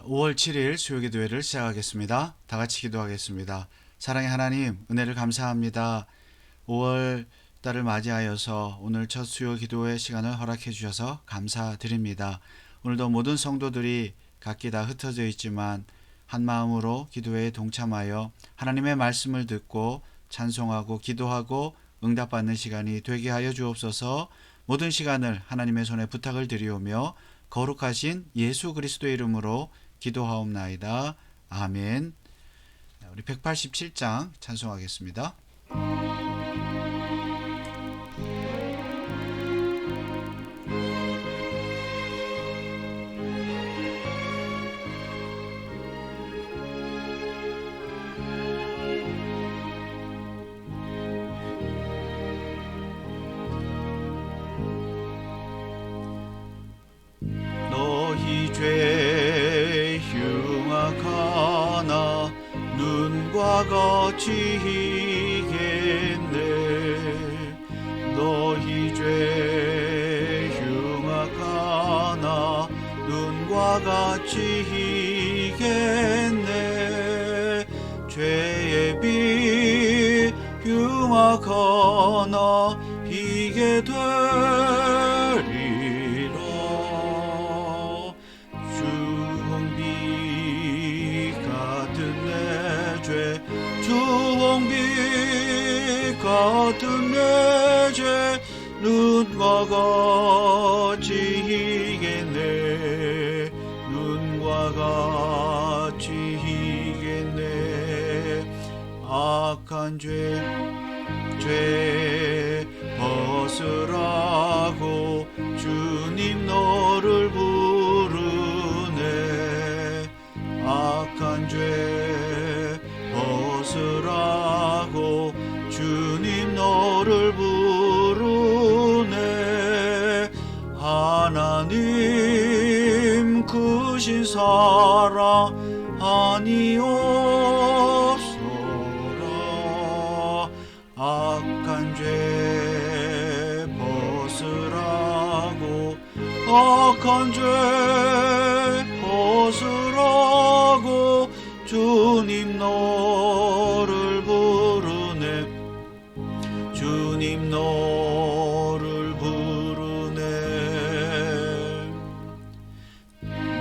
5월 7일 수요기도회를 시작하겠습니다. 다 같이 기도하겠습니다. 사랑의 하나님, 은혜를 감사합니다. 5월 달을 맞이하여서 오늘 첫 수요기도회 시간을 허락해 주셔서 감사드립니다. 오늘도 모든 성도들이 각기 다 흩어져 있지만 한 마음으로 기도회에 동참하여 하나님의 말씀을 듣고 찬송하고 기도하고 응답받는 시간이 되게 하여 주옵소서. 모든 시간을 하나님의 손에 부탁을 드리오며 거룩하신 예수 그리스도의 이름으로 기도하옵나이다. 아멘. 우리 187장 찬송하겠습니다. 너희 죄 흉악하나 눈과 같이 희겠네. 너희 죄 흉악하나 눈과 같이 희겠네. 죄의 빛 흉악하나 희게 되리라. 주홍빛 같은 내 죄 눈과 같이 희겠네. 눈과 같이 희겠네. 악한 죄 벗으라고 주님 너를 부르네. 악한 죄 벗으라고 주님 너를 부르네. 하나님 크신 사랑 아니옵소라. 악한 죄 벗으라고 악한 죄 벗으라고 주님 너를 부르네. 주님 너를 부르네.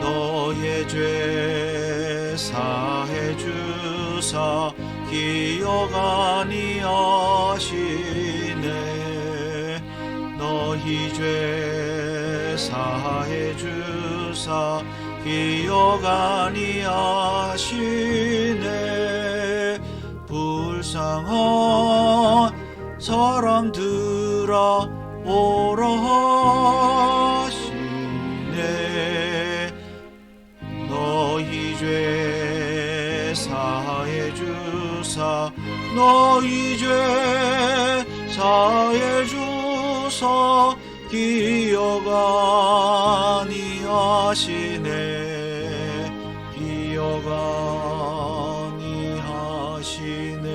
너의 죄 사해 주사 기억 아니하시네. 너희 죄 사해 주사 기억 아니하시네. 불쌍한 사람들아 오라 하시네. 너희 죄 사해 주사 너희 죄 사해 주사 기억 아니하시네. 기억 아니하시네.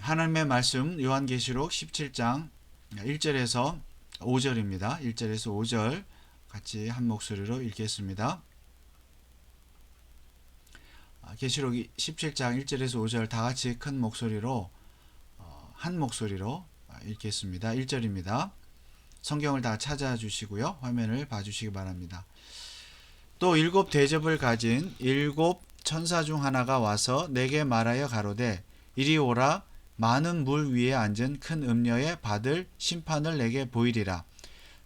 하나님의 말씀 요한계시록 17장 1절에서 5절입니다. 1절에서 5절 같이 한 목소리로 읽겠습니다. 계시록 17장 1절에서 5절 다 같이 큰 목소리로 한 목소리로 읽겠습니다. 1절입니다. 성경을 다 찾아주시고요. 화면을 봐주시기 바랍니다. 또 7 대접을 가진 7 천사 중 하나가 와서 내게 말하여 가로되 이리 오라. 많은 물 위에 앉은 큰 음녀에 받을 심판을 내게 보이리라.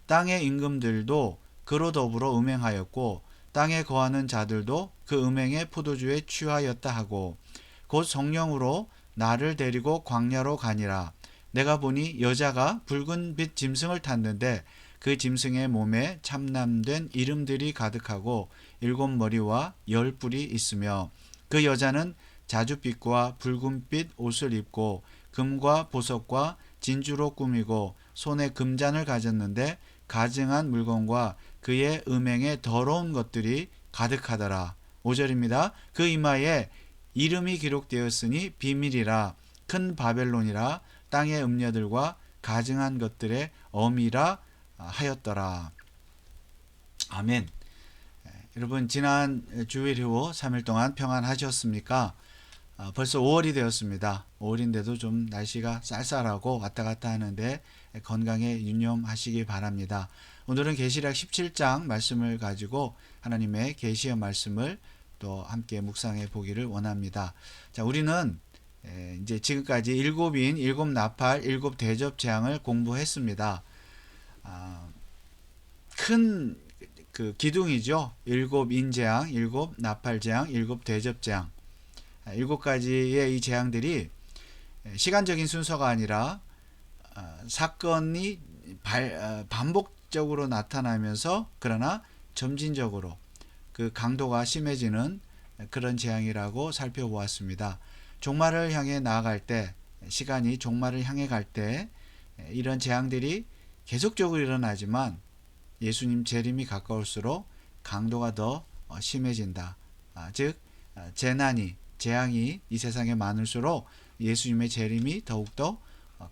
땅의 임금들도 그로 더불어 음행하였고 땅에 거하는 자들도 그 음행의 포도주에 취하였다 하고 곧 성령으로 나를 데리고 광야로 가니라. 내가 보니 여자가 붉은 빛 짐승을 탔는데 그 짐승의 몸에 참남된 이름들이 가득하고 7 머리와 10 뿔이 있으며 그 여자는 자줏빛과 붉은빛 옷을 입고 금과 보석과 진주로 꾸미고 손에 금잔을 가졌는데 가증한 물건과 그의 음행에 더러운 것들이 가득하더라. 5절입니다. 그 이마에 이름이 기록되었으니 비밀이라 큰 바벨론이라 땅의 음녀들과 가증한 것들의 어미라 하였더라. 아멘. 여러분 지난 주일 이후 3일 동안 평안하셨습니까? 벌써 5월이 되었습니다. 5월인데도 좀 날씨가 쌀쌀하고 왔다 갔다 하는데 건강에 유념하시기 바랍니다. 오늘은 계시록 17장 말씀을 가지고 하나님의 계시의 말씀을 또 함께 묵상해 보기를 원합니다. 자, 우리는 이제 지금까지 7인, 7나팔, 7대접재앙을 공부했습니다. 큰 그 기둥이죠. 7인재앙, 7나팔재앙, 7대접재앙. 7가지의 이 재앙들이 시간적인 순서가 아니라 사건이 반복적으로 나타나면서 그러나 점진적으로 그 강도가 심해지는 그런 재앙이라고 살펴보았습니다. 종말을 향해 나아갈 때, 시간이 종말을 향해 갈 때 이런 재앙들이 계속적으로 일어나지만 예수님 재림이 가까울수록 강도가 더 심해진다. 즉 재앙이 이 세상에 많을수록 예수님의 재림이 더욱더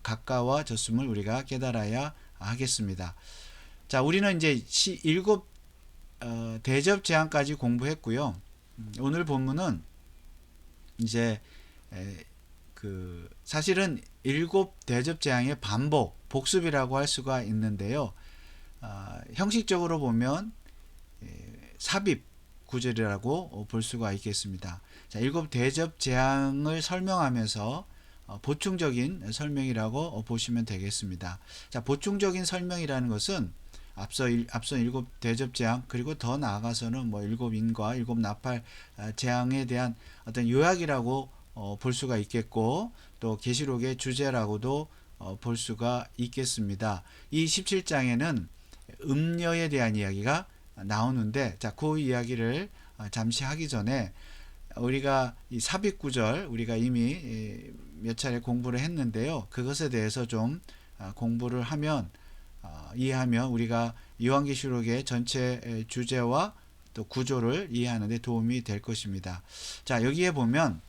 가까워졌음을 우리가 깨달아야 하겠습니다. 자, 우리는 이제 7 대접 재앙까지 공부했고요. 오늘 본문은 이제 사실은 7 대접 재앙의 복습이라고 할 수가 있는데요. 형식적으로 보면 삽입 구절이라고 볼 수가 있겠습니다. 자, 7 대접 재앙을 설명하면서 보충적인 설명이라고 보시면 되겠습니다. 자, 보충적인 설명이라는 것은 앞서 7 대접 재앙 그리고 더 나아가서는 7인과 7나팔 재앙에 대한 어떤 요약이라고 볼 수가 있겠고 또 계시록의 주제라고도 볼 수가 있겠습니다. 이 17장에는 음녀에 대한 이야기가 나오는데, 자, 그 이야기를 잠시 하기 전에 우리가 이 삽입 구절 우리가 이미 몇 차례 공부를 했는데요. 그것에 대해서 좀 공부를 하면 이해하면 우리가 요한계시록의 전체 주제와 또 구조를 이해하는 데 도움이 될 것입니다. 자, 여기에 보면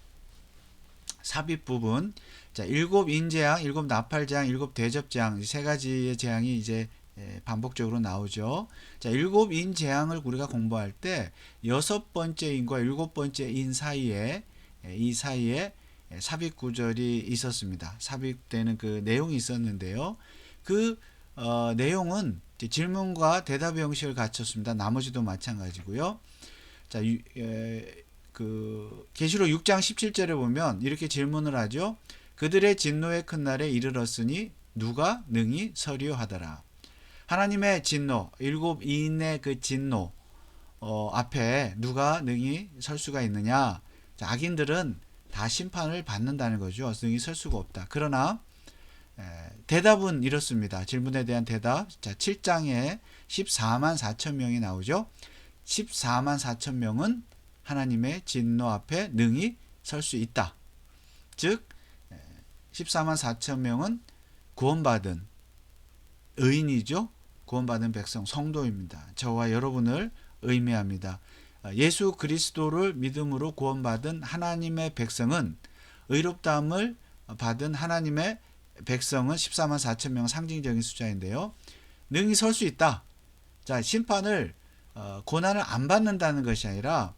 삽입 부분, 자, 7인재앙, 7나팔재앙, 7대접재앙 이 세 가지의 재앙이 이제 반복적으로 나오죠. 자, 7인 재앙을 우리가 공부할 때 6번째 인과 7번째 인 사이에 삽입 구절이 있었습니다. 삽입되는 그 내용이 있었는데요. 그 내용은 질문과 대답의 형식을 갖췄습니다. 나머지도 마찬가지고요. 자, 계시록 6장 17절에 보면 이렇게 질문을 하죠. 그들의 진노의 큰 날에 이르렀으니 누가 능히 서리요 하더라. 하나님의 진노, 7인의 그 진노 앞에 누가 능히 설 수가 있느냐? 자, 악인들은 다 심판을 받는다는 거죠. 능히 설 수가 없다. 그러나 대답은 이렇습니다. 질문에 대한 대답. 자, 7장에 14만 4천 명이 나오죠. 14만 4천 명은 하나님의 진노 앞에 능히 설 수 있다. 즉 14만 4천 명은 구원받은 의인이죠. 구원받은 백성, 성도입니다. 저와 여러분을 의미합니다. 예수 그리스도를 믿음으로 구원받은 하나님의 백성은, 의롭다함을 받은 하나님의 백성은 14만 4천 명 상징적인 숫자인데요. 능히 설 수 있다. 자, 심판을 고난을 안 받는다는 것이 아니라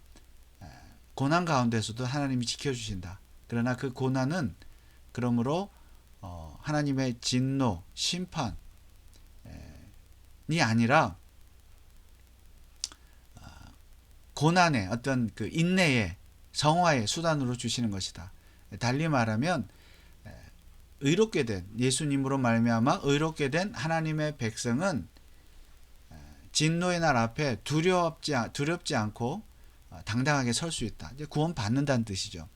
고난 가운데서도 하나님이 지켜주신다. 그러나 그 고난은 그러므로 하나님의 진노, 심판이 아니라 고난의 어떤 그 인내의 성화의 수단으로 주시는 것이다. 달리 말하면 의롭게 된, 예수님으로 말미암아 의롭게 된 하나님의 백성은 진노의 날 앞에 두렵지 않고 당당하게 설 수 있다. 이제 구원 받는다는 뜻이죠.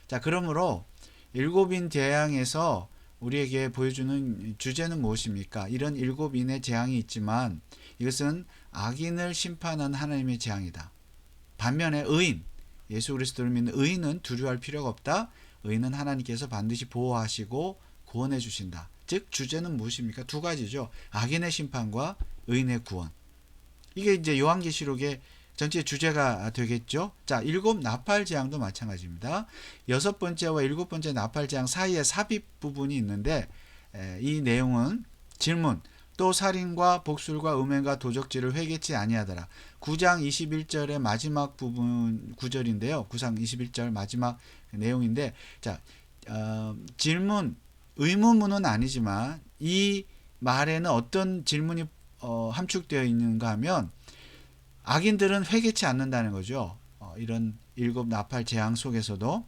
자, 그러므로 7인 재앙에서 우리에게 보여주는 주제는 무엇입니까? 이런 7인의 재앙이 있지만 이것은 악인을 심판하는 하나님의 재앙이다. 반면에 의인, 예수 그리스도를 믿는 의인은 두려워할 필요가 없다. 의인은 하나님께서 반드시 보호하시고 구원해 주신다. 즉 주제는 무엇입니까? 두 가지죠. 악인의 심판과 의인의 구원. 이게 이제 요한계시록의 전체 주제가 되겠죠. 자, 7 나팔 재앙도 마찬가지입니다. 6번째와 7번째 나팔 재앙 사이에 삽입 부분이 있는데 이 내용은 질문 또 살인과 복술과 음행과 도적질을 회개치 아니하더라. 9장 21절의 마지막 부분 구절인데요. 9장 21절 마지막 내용인데 자 질문 의문문은 아니지만 이 말에는 어떤 질문이 함축되어 있는가 하면 악인들은 회개치 않는다는 거죠. 이런 일곱 나팔 재앙 속에서도.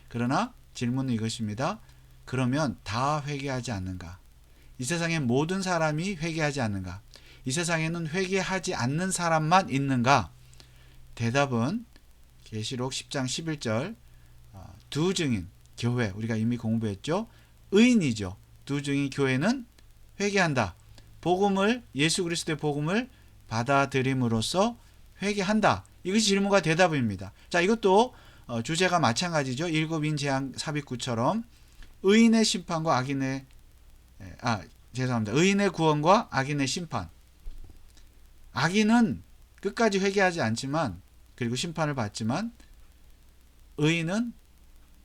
그러나 질문은 이것입니다. 그러면 다 회개하지 않는가? 이 세상의 모든 사람이 회개하지 않는가? 이 세상에는 회개하지 않는 사람만 있는가? 대답은 계시록 10장 11절 두 증인 교회 우리가 이미 공부했죠. 의인이죠. 두 증인 교회는 회개한다. 복음을 예수 그리스도의 복음을 받아들임으로써 회개한다. 이것이 질문과 대답입니다. 자, 이것도 주제가 마찬가지죠. 일곱인 재앙 삽입구처럼 의인의 심판과 악인의 죄송합니다. 의인의 구원과 악인의 심판. 악인은 끝까지 회개하지 않지만 그리고 심판을 받지만 의인은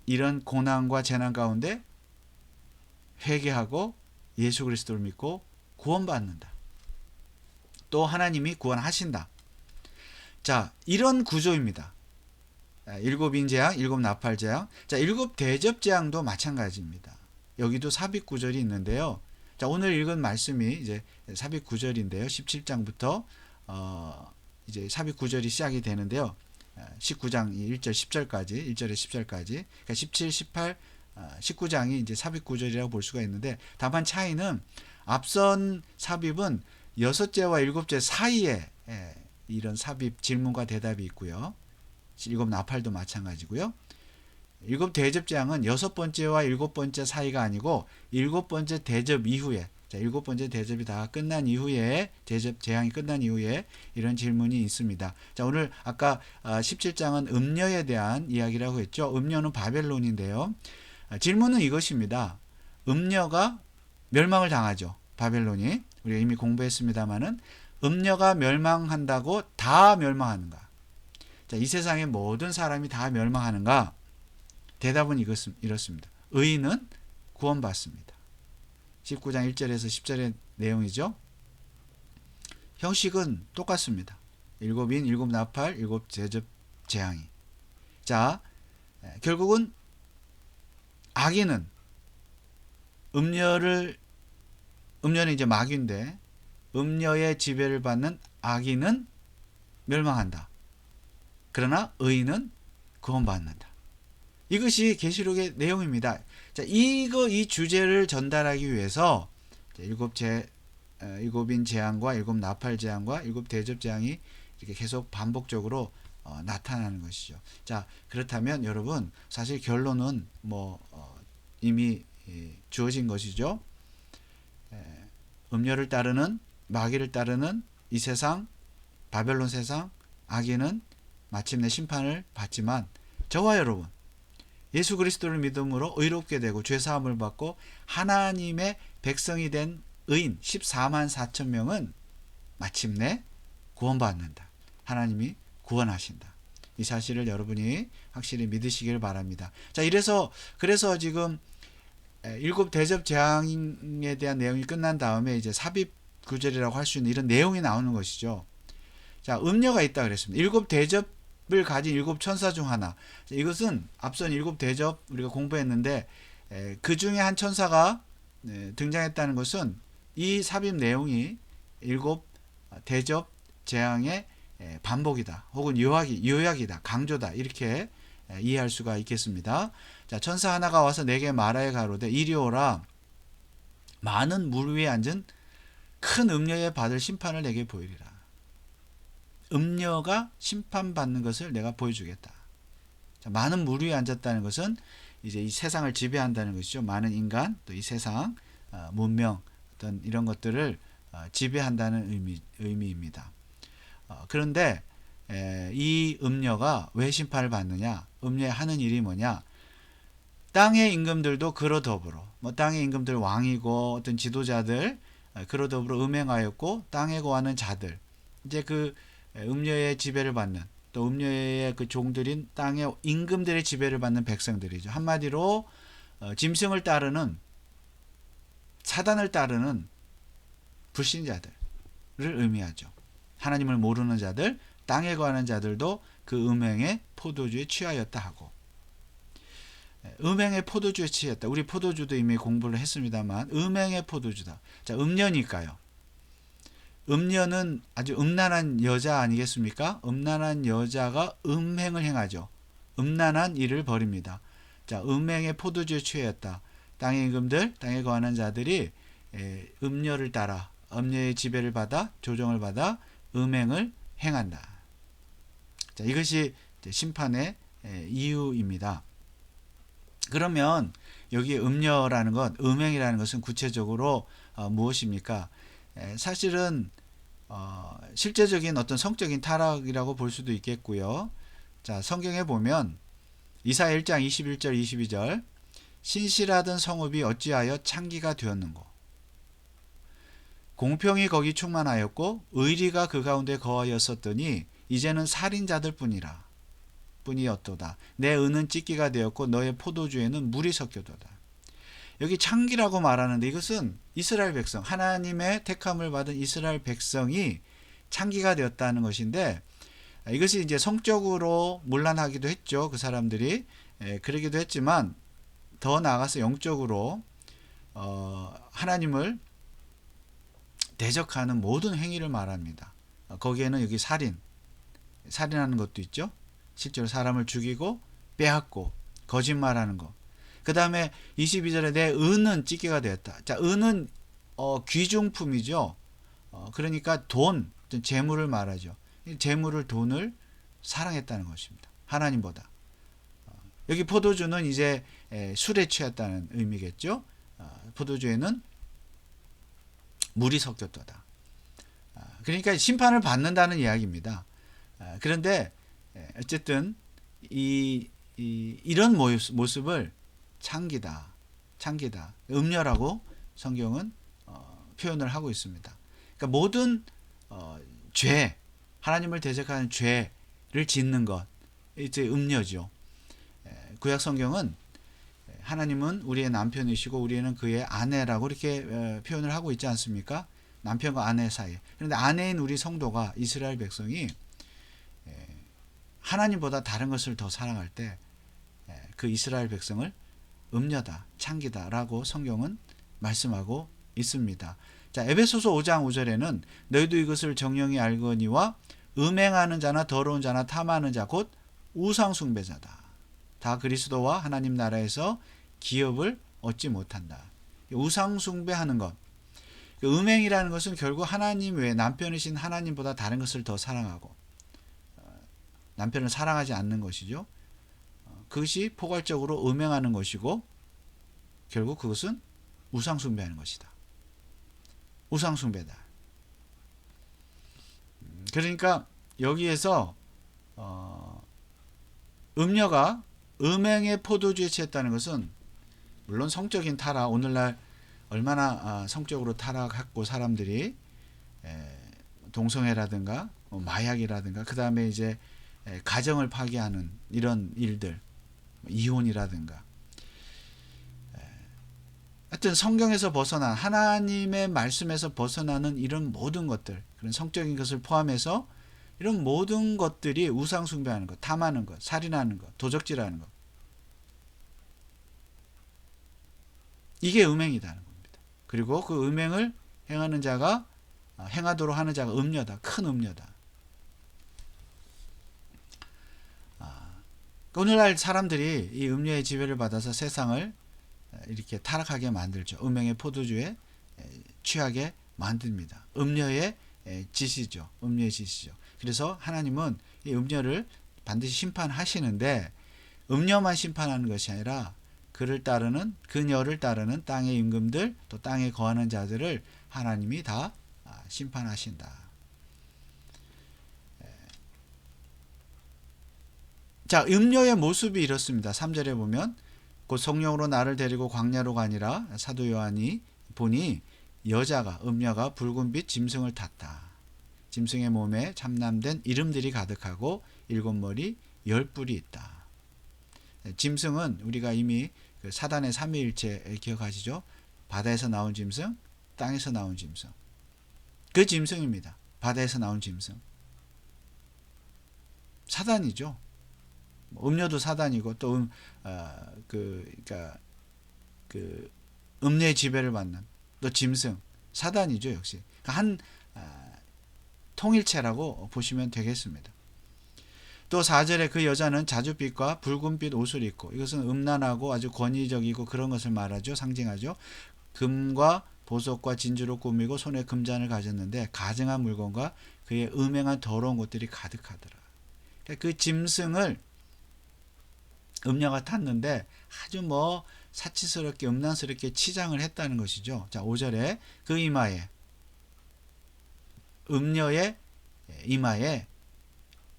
이런 고난과 재난 가운데 회개하고 예수 그리스도를 믿고 구원받는다. 또 하나님이 구원하신다. 자, 이런 구조입니다. 일곱 인재앙, 일곱 나팔 재앙. 자, 일곱 대접 재앙도 마찬가지입니다. 여기도 삽입 구절이 있는데요. 자, 오늘 읽은 말씀이 이제 삽입 구절인데요. 17장부터 이제 삽입 구절이 시작이 되는데요. 19장 1절 10절까지, 1절에 10절까지. 그러니까 17, 18, 19장이 이제 삽입 구절이라고 볼 수가 있는데 다만 차이는 앞선 삽입은 6제와 7제 사이에 이런 삽입 질문과 대답이 있고요. 일곱 나팔도 마찬가지고요. 일곱 대접 재앙은 6번째와 7번째 사이가 아니고 7번째 대접 이후에 자, 7번째 대접이 다 끝난 이후에 대접 재앙이 끝난 이후에 이런 질문이 있습니다. 자, 오늘 아까 17장은 음녀에 대한 이야기라고 했죠. 음녀는 바벨론인데요. 질문은 이것입니다. 음녀가 멸망을 당하죠. 바벨론이. 우리가 이미 공부했습니다마는 음녀가 멸망한다고 다 멸망하는가? 자, 이 세상의 모든 사람이 다 멸망하는가? 대답은 이렇습니다. 의인은 구원받습니다. 19장 1절에서 10절의 내용이죠. 형식은 똑같습니다. 일곱인, 일곱 나팔, 일곱 대접 재앙이. 자, 결국은 악인은 음녀는 이제 마귀인데 음녀의 지배를 받는 악인은 멸망한다. 그러나 의인은 구원받는다. 이것이 계시록의 내용입니다. 자, 이 주제를 전달하기 위해서 일곱인 재앙과 일곱 나팔 재앙과 일곱 대접 재앙이 이렇게 계속 반복적으로 나타나는 것이죠. 자, 그렇다면 여러분 사실 결론은 이미 주어진 것이죠. 음녀를 따르는 마귀를 따르는 이 세상 바벨론 세상 악인은 마침내 심판을 받지만 저와 여러분 예수 그리스도를 믿음으로 의롭게 되고 죄사함을 받고 하나님의 백성이 된 의인 14만 4천 명은 마침내 구원받는다. 하나님이 구원하신다. 이 사실을 여러분이 확실히 믿으시길 바랍니다. 자, 그래서 지금 일곱 대접 재앙에 대한 내용이 끝난 다음에 이제 삽입 구절이라고 할 수 있는 이런 내용이 나오는 것이죠. 자, 음녀가 있다 그랬습니다. 일곱 대접을 가진 일곱 천사 중 하나. 이것은 앞선 일곱 대접 우리가 공부했는데 그 중에 한 천사가 등장했다는 것은 이 삽입 내용이 일곱 대접 재앙의 반복이다. 혹은 요약이다. 강조다. 이렇게 이해할 수가 있겠습니다. 자, 천사 하나가 와서 내게 말하여 가로되 이리 오라. 많은 물 위에 앉은 큰 음녀에 받을 심판을 내게 보이리라. 음녀가 심판받는 것을 내가 보여주겠다. 자, 많은 물 위에 앉았다는 것은 이제 이 세상을 지배한다는 것이죠. 많은 인간, 또 이 세상, 문명, 어떤 이런 것들을 지배한다는 의미입니다. 그런데 이 음녀가 왜 심판을 받느냐? 음녀의 하는 일이 뭐냐? 땅의 임금들도 그로 더불어 땅의 임금들 왕이고 어떤 지도자들 그로 더불어 음행하였고 땅에 거하는 자들 이제 그 음녀의 지배를 받는 또 음녀의 그 종들인 땅의 임금들의 지배를 받는 백성들이죠. 한마디로 짐승을 따르는 사단을 따르는 불신자들을 의미하죠. 하나님을 모르는 자들, 땅에 거하는 자들도 그 음행의 포도주에 취하였다 하고, 음행의 포도주에 취했다. 우리 포도주도 이미 공부를 했습니다만 음행의 포도주다. 자, 음녀니까요. 음녀는 아주 음란한 여자 아니겠습니까? 음란한 여자가 음행을 행하죠. 음란한 일을 벌입니다. 자, 음행의 포도주에 취했다. 땅의 임금들, 땅에 거하는 자들이 음녀를 따라, 음녀의 지배를 받아, 조정을 받아 음행을 행한다. 자, 이것이 심판의 이유입니다. 그러면 여기 음녀라는 것, 음행이라는 것은 구체적으로 무엇입니까? 사실은 실제적인 어떤 성적인 타락이라고 볼 수도 있겠고요. 자, 성경에 보면 이사야 1장 21절 22절 신실하던 성읍이 어찌하여 창기가 되었는고, 공평이 거기 충만하였고 의리가 그 가운데 거하였었더니 이제는 살인자들 뿐이었도다. 내 은은 찢기가 되었고 너의 포도주에는 물이 섞여도다. 여기 창기라고 말하는데 이것은 이스라엘 백성, 하나님의 택함을 받은 이스라엘 백성이 창기가 되었다는 것인데, 이것이 이제 성적으로 문란하기도 했죠. 그 사람들이 그러기도 했지만 더 나아가서 영적으로 하나님을 대적하는 모든 행위를 말합니다. 거기에는 여기 살인하는 것도 있죠. 실제로 사람을 죽이고 빼앗고 거짓말하는 것. 그 다음에 22절에 내 은은 찢기가 되었다. 자, 은은 귀중품이죠. 그러니까 돈, 재물을 말하죠. 재물을, 돈을 사랑했다는 것입니다. 하나님보다. 여기 포도주는 이제 술에 취했다는 의미겠죠. 포도주에는 물이 섞였도다. 그러니까 심판을 받는다는 이야기입니다. 그런데 어쨌든 이런 모습을 창기다, 음녀라고 성경은 표현을 하고 있습니다. 그러니까 모든 죄, 하나님을 대적하는 죄를 짓는 것, 이제 음녀죠. 구약 성경은 하나님은 우리의 남편이시고 우리는 그의 아내라고 이렇게 표현을 하고 있지 않습니까? 남편과 아내 사이. 그런데 아내인 우리 성도가, 이스라엘 백성이 하나님보다 다른 것을 더 사랑할 때 그 이스라엘 백성을 음녀다, 창기다라고 성경은 말씀하고 있습니다. 자, 에베소서 5장 5절에는 너희도 이것을 정령이 알거니와 음행하는 자나 더러운 자나 탐하는 자 곧 우상 숭배자다. 다 그리스도와 하나님 나라에서 기업을 얻지 못한다. 우상 숭배하는 것. 음행이라는 것은 결국 하나님 외에 남편이신 하나님보다 다른 것을 더 사랑하고 남편을 사랑하지 않는 것이죠. 그것이 포괄적으로 음행하는 것이고 결국 그것은 우상 숭배하는 것이다. 우상 숭배다. 그러니까 여기에서 음녀가 음행의 포도주에 취했다는 것은 물론 성적인 타락, 오늘날 얼마나 성적으로 타락했고 사람들이 동성애라든가 마약이라든가 그 다음에 이제 가정을 파괴하는 이런 일들, 이혼이라든가, 하여튼 성경에서 벗어난 하나님의 말씀에서 벗어나는 이런 모든 것들, 그런 성적인 것을 포함해서 이런 모든 것들이 우상 숭배하는 것, 탐하는 것, 살인하는 것, 도적질하는 것, 이게 음행이라는 겁니다. 그리고 그 음행을 행하는 자가, 행하도록 하는 자가 음녀다, 큰 음녀다. 오늘날 사람들이 이 음녀의 지배를 받아서 세상을 이렇게 타락하게 만들죠. 음행의 포도주에 취하게 만듭니다. 음녀의 짓이죠. 음녀의 짓이죠. 그래서 하나님은 이 음녀를 반드시 심판하시는데 음녀만 심판하는 것이 아니라 그녀를 따르는 땅의 임금들, 또 땅에 거하는 자들을 하나님이 다 심판하신다. 자, 음녀의 모습이 이렇습니다. 3절에 보면 곧 성령으로 나를 데리고 광야로 가니라. 사도 요한이 보니 여자가, 음녀가 붉은빛 짐승을 탔다. 짐승의 몸에 참남된 이름들이 가득하고 7머리 10뿔이 있다. 짐승은 우리가 이미 그 사단의 삼위일체 기억하시죠? 바다에서 나온 짐승, 땅에서 나온 짐승. 그 짐승입니다. 바다에서 나온 짐승. 사단이죠. 음료도 사단이고 또 그러니까 그 음료의 지배를 받는 또 짐승, 사단이죠 역시. 그러니까 한 통일체라고 보시면 되겠습니다. 또 4절에 그 여자는 자줏빛과 붉은빛 옷을 입고, 이것은 음란하고 아주 권위적이고 그런 것을 말하죠. 상징하죠. 금과 보석과 진주로 꾸미고 손에 금잔을 가졌는데 가증한 물건과 그의 음행한 더러운 것들이 가득하더라. 그 짐승을 음녀가 탔는데 아주 사치스럽게 음란스럽게 치장을 했다는 것이죠. 자, 5절에 그 이마에, 음녀의 이마에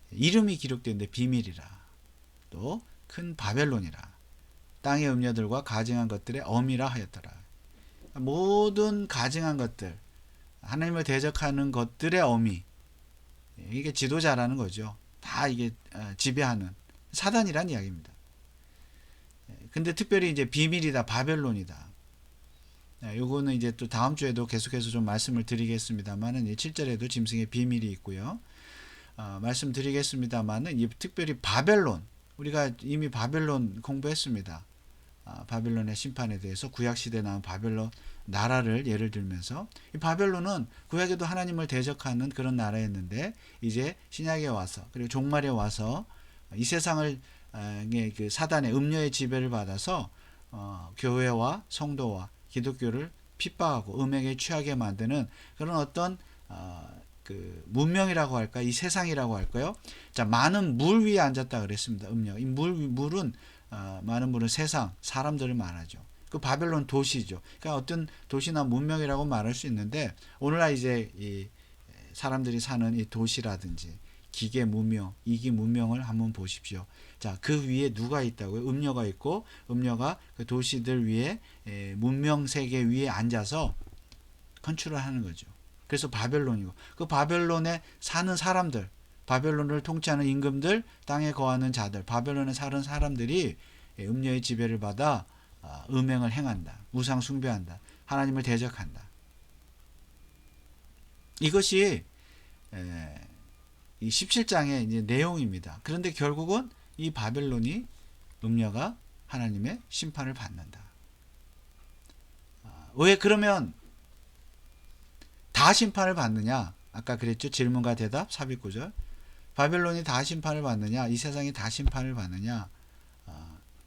이름이 기록되는데 비밀이라, 또 큰 바벨론이라, 땅의 음녀들과 가증한 것들의 어미라 하였더라. 모든 가증한 것들, 하나님을 대적하는 것들의 어미, 이게 지도자라는 거죠. 다 이게 지배하는 사단이란 이야기입니다. 근데 특별히 이제 비밀이다, 바벨론이다. 요거는 이제 또 다음 주에도 계속해서 좀 말씀을 드리겠습니다만은 7절에도 짐승의 비밀이 있고요. 말씀드리겠습니다만은 특별히 바벨론, 우리가 이미 바벨론 공부했습니다. 바벨론의 심판에 대해서 구약시대에 나온 바벨론 나라를 예를 들면서, 이 바벨론은 구약에도 하나님을 대적하는 그런 나라였는데 이제 신약에 와서, 그리고 종말에 와서 이 세상을 그 사단의 음녀의 지배를 받아서 교회와 성도와 기독교를 핍박하고 음행에 취하게 만드는 그런 어떤 그 문명이라고 할까, 이 세상이라고 할까요? 자, 많은 물 위에 앉았다 그랬습니다. 음녀. 이 물은 많은 물은 세상, 사람들을 말하죠. 그 바벨론 도시죠. 그러니까 어떤 도시나 문명이라고 말할 수 있는데, 오늘날 이제 이 사람들이 사는 이 도시라든지 기계 문명, 이기 문명을 한번 보십시오. 자, 그 위에 누가 있다고요? 음녀가 있고, 음녀가 그 도시들 위에 문명 세계 위에 앉아서 컨트롤하는 거죠. 그래서 바벨론이고, 그 바벨론에 사는 사람들, 바벨론을 통치하는 임금들, 땅에 거하는 자들, 바벨론에 사는 사람들이 음녀의 지배를 받아 음행을 행한다, 우상 숭배한다, 하나님을 대적한다. 이것이 이 17장의 이제 내용입니다. 그런데 결국은 이 바벨론이, 음녀가 하나님의 심판을 받는다. 왜 그러면 다 심판을 받느냐? 아까 그랬죠. 질문과 대답, 삽입구절. 바벨론이 다 심판을 받느냐? 이 세상이 다 심판을 받느냐?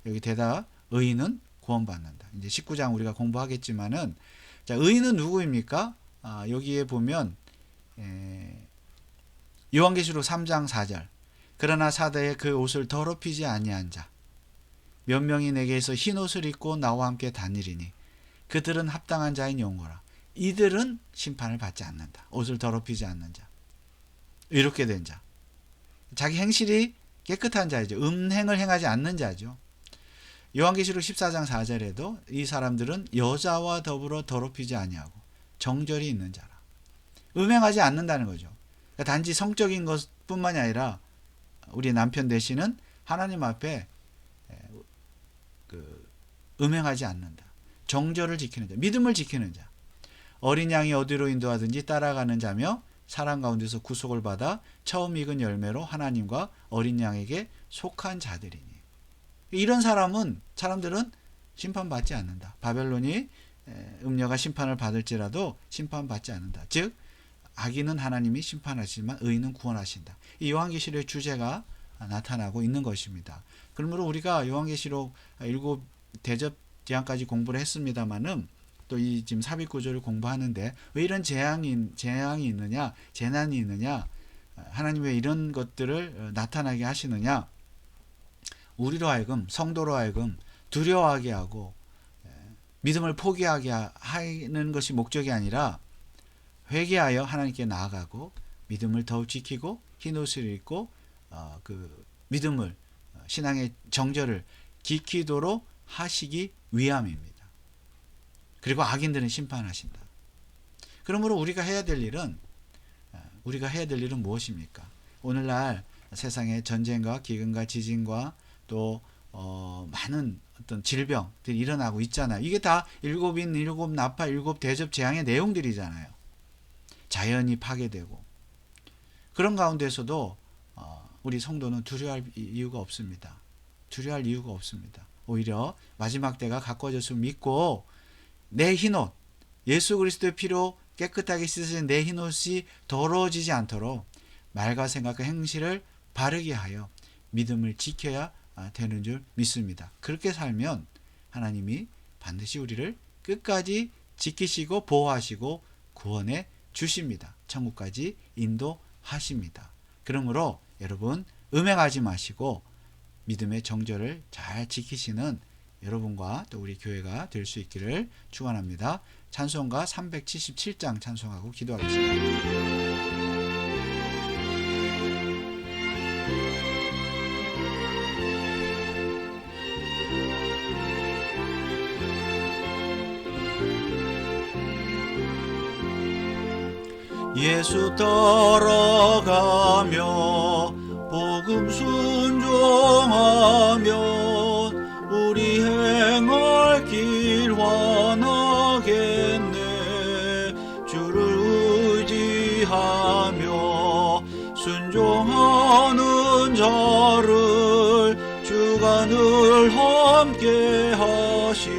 여기 대답, 의인은 구원받는다. 이제 19장 우리가 공부하겠지만은, 자, 의인은 누구입니까? 여기에 보면 요한계시록 3장 4절. 그러나 사대에 그 옷을 더럽히지 아니한 자, 몇 명이 내게서 흰 옷을 입고 나와 함께 다니리니 그들은 합당한 자인 영고라. 이들은 심판을 받지 않는다. 옷을 더럽히지 않는 자, 의롭게 된 자, 자기 행실이 깨끗한 자이죠. 음행을 행하지 않는 자죠. 요한계시록 14장 4절에도 이 사람들은 여자와 더불어 더럽히지 아니하고 정절이 있는 자라. 음행하지 않는다는 거죠. 그러니까 단지 성적인 것뿐만이 아니라 우리 남편 되시는 하나님 앞에 음행하지 않는다. 정절을 지키는 자, 믿음을 지키는 자, 어린 양이 어디로 인도하든지 따라가는 자며 사랑 가운데서 구속을 받아 처음 익은 열매로 하나님과 어린 양에게 속한 자들이니. 이런 사람들은 심판받지 않는다. 바벨론이 음녀가 심판을 받을지라도 심판받지 않는다. 즉 악인은 하나님이 심판하시지만 의인은 구원하신다. 이 요한계시록의 주제가 나타나고 있는 것입니다. 그러므로 우리가 요한계시록 7 대접제한까지 공부를 했습니다만은, 또 이 지금 삽입구조를 공부하는데 왜 이런 재앙이 있느냐, 재난이 있느냐, 하나님 왜 이런 것들을 나타나게 하시느냐, 우리로 하여금, 성도로 하여금 두려워하게 하고 믿음을 포기하게 하는 것이 목적이 아니라 회개하여 하나님께 나아가고 믿음을 더욱 지키고 흰옷을 입고 그 믿음을, 신앙의 정절을 지키도록 하시기 위함입니다. 그리고 악인들은 심판하신다. 그러므로 우리가 해야 될 일은 무엇입니까? 오늘날 세상의 전쟁과 기근과 지진과 또 많은 어떤 질병들이 일어나고 있잖아요. 이게 다 일곱 인, 일곱 나파, 일곱 대접 재앙의 내용들이잖아요. 자연이 파괴되고 그런 가운데서도 우리 성도는 두려워할 이유가 없습니다. 두려워할 이유가 없습니다. 오히려 마지막 때가 가까워졌음을 믿고 내 흰옷, 예수 그리스도의 피로 깨끗하게 씻어진 내 흰옷이 더러워지지 않도록 말과 생각과 행실을 바르게 하여 믿음을 지켜야 되는 줄 믿습니다. 그렇게 살면 하나님이 반드시 우리를 끝까지 지키시고 보호하시고 구원해 주십니다. 천국까지 인도하십니다. 그러므로 여러분 음행하지 마시고 믿음의 정절을 잘 지키시는 여러분과 또 우리 교회가 될 수 있기를 축원합니다. 찬송가 377장 찬송하고 기도하겠습니다. 예수 따라가며 복음 순종하면 우리 행할 길 환하겠네. 주를 의지하며 순종하는 자를 주가 늘 함께 하시리라.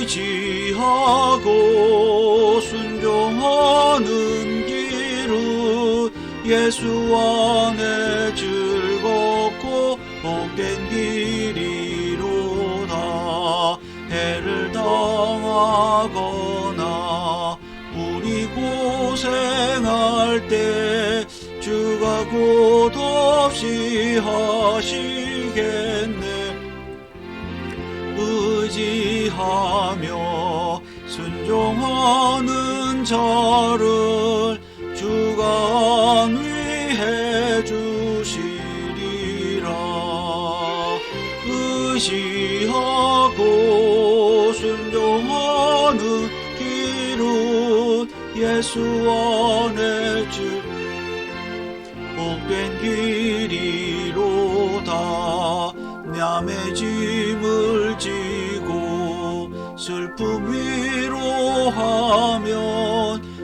의지하고 순종하는 길은 예수 안에 즐겁고 복된 길이로다. 해를 당하거나 우리 고생할 때 주가 곧 없이 하시겠네. 의지하며 순종하는 자를 주가 안위해 주시리라. 의지하고 순종하는 길은 예수 안에 복된 길이로다. 냠의 짐을 지고 슬픔 위로하면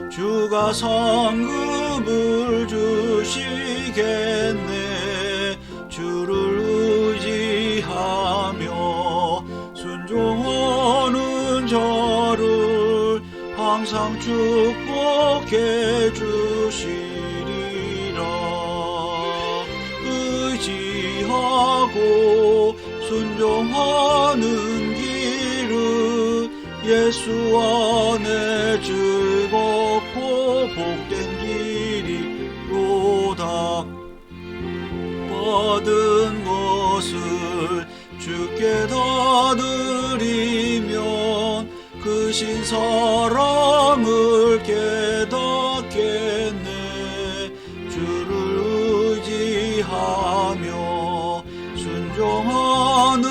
주가 상급을 주시겠네. 주를 의지하며 순종하는 자를 항상 축복해 주시리라. 의지하고 순종하는 길은 예수 안에 즐겁고 복된 길이로다. 받은 것을 주께 다 드리면 그 신사랑을 깨닫겠네. 주를 의지하며 순종하는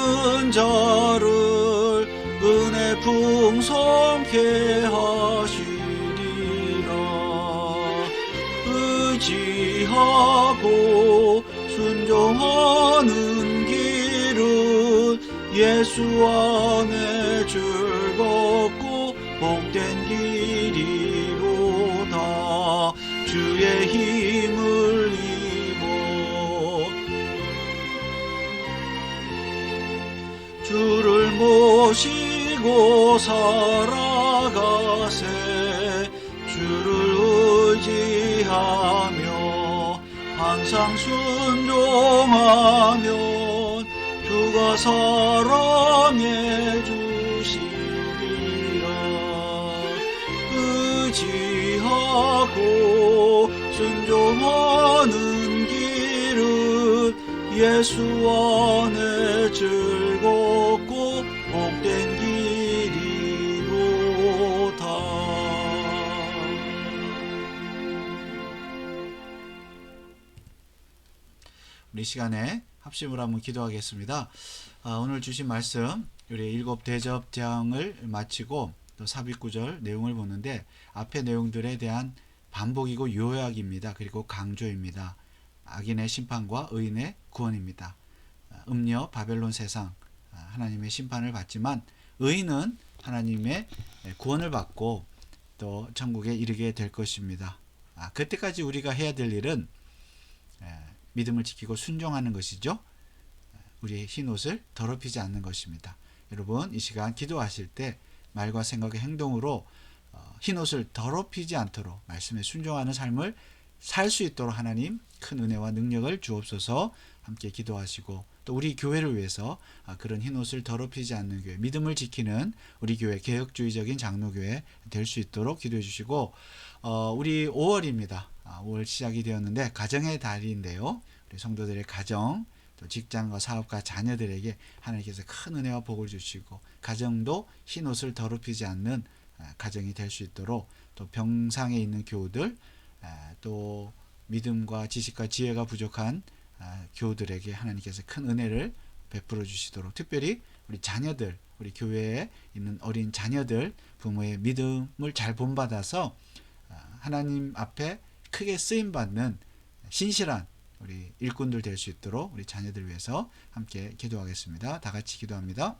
자를 은혜 풍성케 하시리라. 의지하고 순종하는 길은 예수 안에 즐겁고 복된 길이로다. 주의 힘을 입어 주를 모시고 살아가세. 주를 의지하며 항상 순종하면 주가 사랑해 주시리라. 의지하고 순종하는 길은 예수 안에 즐겁고 복된 길이로다. 우리 시간에 합심으로 한번 기도하겠습니다. 오늘 주신 말씀 우리 일곱 대접장을 마치고 또 삽입구절 내용을 보는데 앞의 내용들에 대한 반복이고 요약입니다. 그리고 강조입니다. 악인의 심판과 의인의 구원입니다. 음녀 바벨론 세상 하나님의 심판을 받지만 의인은 하나님의 구원을 받고 또 천국에 이르게 될 것입니다. 그때까지 우리가 해야 될 일은 믿음을 지키고 순종하는 것이죠. 우리의 흰옷을 더럽히지 않는 것입니다. 여러분 이 시간 기도하실 때 말과 생각의 행동으로 흰옷을 더럽히지 않도록 말씀에 순종하는 삶을 살 수 있도록 하나님 큰 은혜와 능력을 주옵소서. 함께 기도하시고 또 우리 교회를 위해서 그런 흰옷을 더럽히지 않는 교회, 믿음을 지키는 우리 교회, 개혁주의적인 장로교회 될 수 있도록 기도해 주시고, 우리 5월입니다. 5월 시작이 되었는데 가정의 달인데요. 우리 성도들의 가정, 또 직장과 사업과 자녀들에게 하나님께서 큰 은혜와 복을 주시고 가정도 흰옷을 더럽히지 않는 가정이 될 수 있도록, 또 병상에 있는 교우들, 또 믿음과 지식과 지혜가 부족한 교우들에게 하나님께서 큰 은혜를 베풀어 주시도록, 특별히 우리 자녀들, 우리 교회에 있는 어린 자녀들, 부모의 믿음을 잘 본받아서 하나님 앞에 크게 쓰임받는 신실한 우리 일꾼들 될 수 있도록 우리 자녀들 위해서 함께 기도하겠습니다. 다 같이 기도합니다.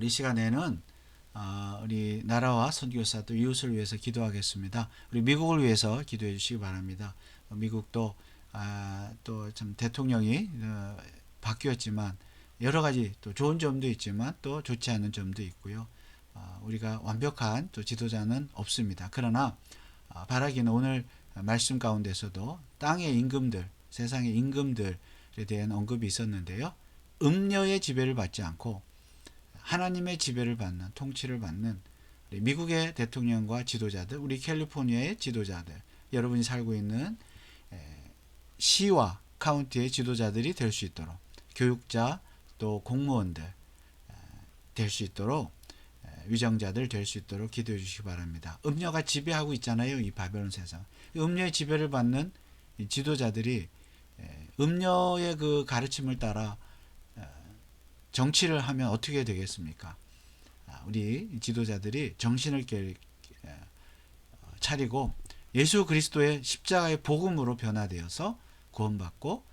우리 시간에는 우리 나라와 선교사 또 이웃을 위해서 기도하겠습니다. 우리 미국을 위해서 기도해 주시기 바랍니다. 미국도 또 참 대통령이 바뀌었지만 여러 가지 또 좋은 점도 있지만 또 좋지 않은 점도 있고요. 우리가 완벽한 또 지도자는 없습니다. 그러나 바라기는 오늘 말씀 가운데서도 땅의 임금들, 세상의 임금들에 대한 언급이 있었는데요. 음녀의 지배를 받지 않고 하나님의 지배를 받는, 통치를 받는 우리 미국의 대통령과 지도자들, 우리 캘리포니아의 지도자들, 여러분이 살고 있는 시와 카운티의 지도자들이 될 수 있도록, 교육자 또 공무원들 될 수 있도록, 위정자들 될 수 있도록 기도해 주시기 바랍니다. 음녀가 지배하고 있잖아요. 이 바벨론 세상. 음녀의 지배를 받는 이 지도자들이 음녀의 그 가르침을 따라 정치를 하면 어떻게 되겠습니까? 우리 지도자들이 정신을 차리고 예수 그리스도의 십자가의 복음으로 변화되어서 구원받고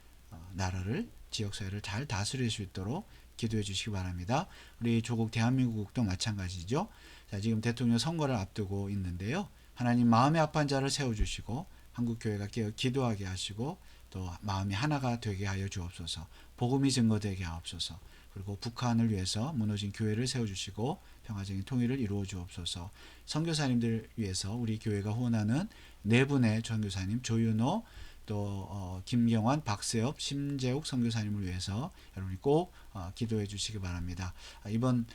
나라를, 지역사회를 잘 다스릴 수 있도록 기도해 주시기 바랍니다. 우리 조국 대한민국도 마찬가지죠. 자, 지금 대통령 선거를 앞두고 있는데요. 하나님 마음의 아픈 자를 세워주시고 한국교회가 기도하게 하시고 또 마음이 하나가 되게 하여 주옵소서. 복음이 증거되게 하옵소서. 그리고 북한을 위해서 무너진 교회를 세워주시고 평화적인 통일을 이루어 주옵소서. 선교사님들 위해서 우리 교회가 후원하는 네 분의 선교사님, 조윤호, 또 김경환, 박세엽, 심재욱 선교사님을 위해서 여러분이 꼭 기도해 주시기 바랍니다. 이번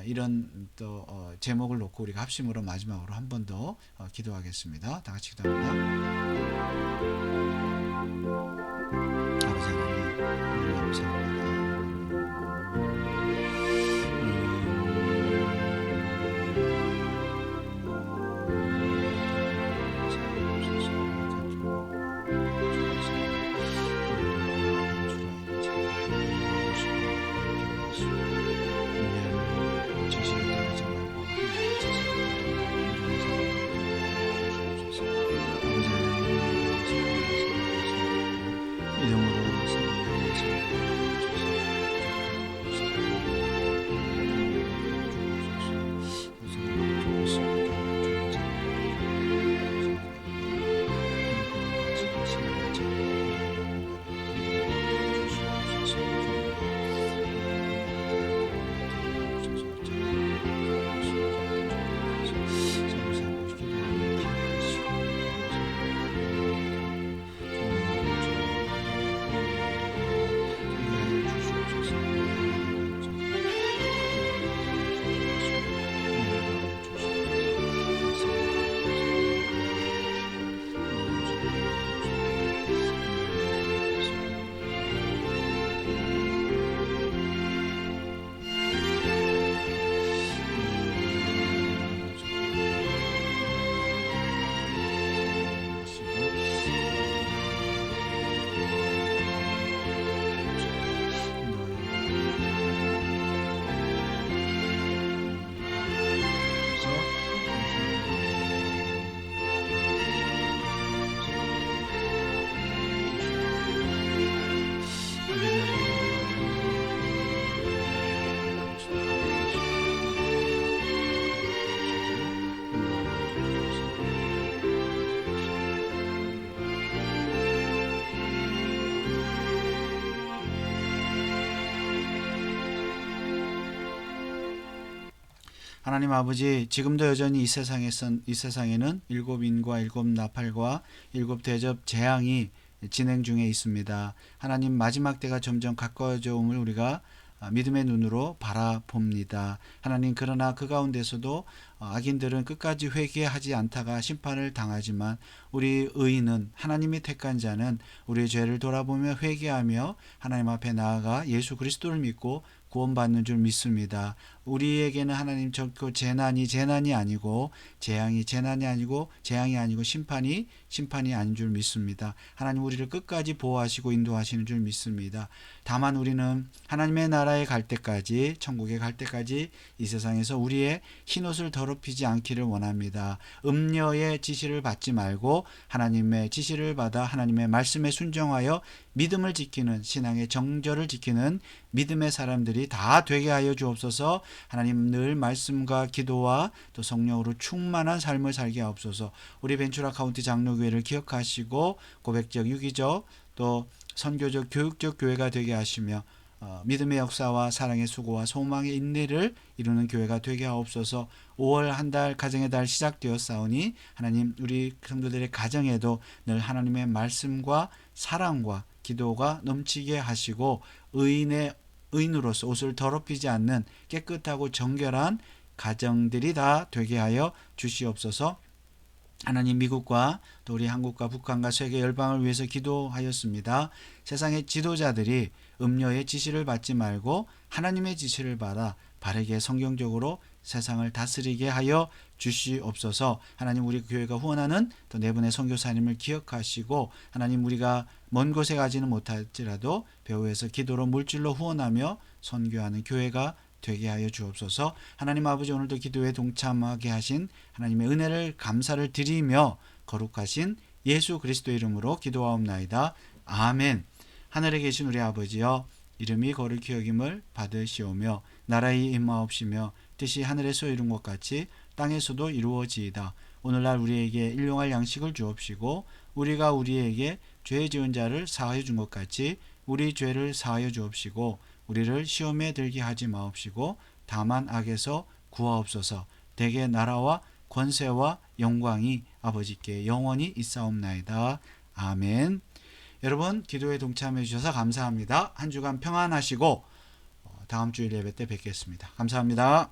이런 또 제목을 놓고 우리가 합심으로 마지막으로 한 번 더 기도하겠습니다. 다 같이 기도합니다. 아버지 하나님, 감사합니다. 하나님 아버지, 지금도 여전히 이 세상에는 일곱 인과 일곱 나팔과 일곱 대접 재앙이 진행 중에 있습니다. 하나님, 마지막 때가 점점 가까워져 옴을 우리가 믿음의 눈으로 바라봅니다. 하나님, 그러나 그 가운데서도 악인들은 끝까지 회개하지 않다가 심판을 당하지만 우리 의인은, 하나님이 택한 자는 우리의 죄를 돌아보며 회개하며 하나님 앞에 나아가 예수 그리스도를 믿고 구원받는 줄 믿습니다. 우리에게는 하나님 결코 재난이 아니고 재앙이 아니고 심판이 아닌 줄 믿습니다. 하나님, 우리를 끝까지 보호하시고 인도하시는 줄 믿습니다. 다만 우리는 하나님의 나라에 갈 때까지, 천국에 갈 때까지 이 세상에서 우리의 흰옷을 더럽히지 않기를 원합니다. 음녀의 지시를 받지 말고 하나님의 지시를 받아 하나님의 말씀에 순종하여 믿음을 지키는, 신앙의 정절을 지키는 믿음의 사람들이 다 되게 하여 주옵소서. 하나님, 늘 말씀과 기도와 또 성령으로 충만한 삶을 살게 하옵소서. 우리 벤츄라 카운티 장로교회를 기억하시고 고백적, 유기적, 또 선교적, 교육적 교회가 되게 하시며 믿음의 역사와 사랑의 수고와 소망의 인내를 이루는 교회가 되게 하옵소서. 5월 한 달 가정의 달 시작되었사오니 하나님, 우리 성도들의 가정에도 늘 하나님의 말씀과 사랑과 기도가 넘치게 하시고 의인으로서 옷을 더럽히지 않는 깨끗하고 정결한 가정들이 다 되게 하여 주시옵소서. 하나님, 미국과 또 우리 한국과 북한과 세계 열방을 위해서 기도하였습니다. 세상의 지도자들이 음료의 지시를 받지 말고 하나님의 지시를 받아 바르게 성경적으로 세상을 다스리게 하여 주시옵소서. 하나님, 우리 교회가 후원하는 또 네 분의 선교사님을 기억하시고 하나님, 우리가 먼 곳에 가지는 못할지라도 배후에서 기도로 물질로 후원하며 선교하는 교회가 되게 하여 주옵소서. 하나님 아버지, 오늘도 기도에 동참하게 하신 하나님의 은혜를 감사를 드리며 거룩하신 예수 그리스도 이름으로 기도하옵나이다. 아멘. 하늘에 계신 우리 아버지여, 이름이 거룩히 여김을 받으시오며 나라의 임하옵시며 뜻이 하늘에서 이룬 것 같이 땅에서도 이루어지이다. 오늘날 우리에게 일용할 양식을 주옵시고 우리가 우리에게 죄 지은 자를 사하여 준 것 같이 우리 죄를 사하여 주옵시고 우리를 시험에 들게 하지 마옵시고 다만 악에서 구하옵소서. 대개 나라와 권세와 영광이 아버지께 영원히 있사옵나이다. 아멘. 여러분, 기도에 동참해 주셔서 감사합니다. 한 주간 평안하시고 다음 주일 예배 때 뵙겠습니다. 감사합니다.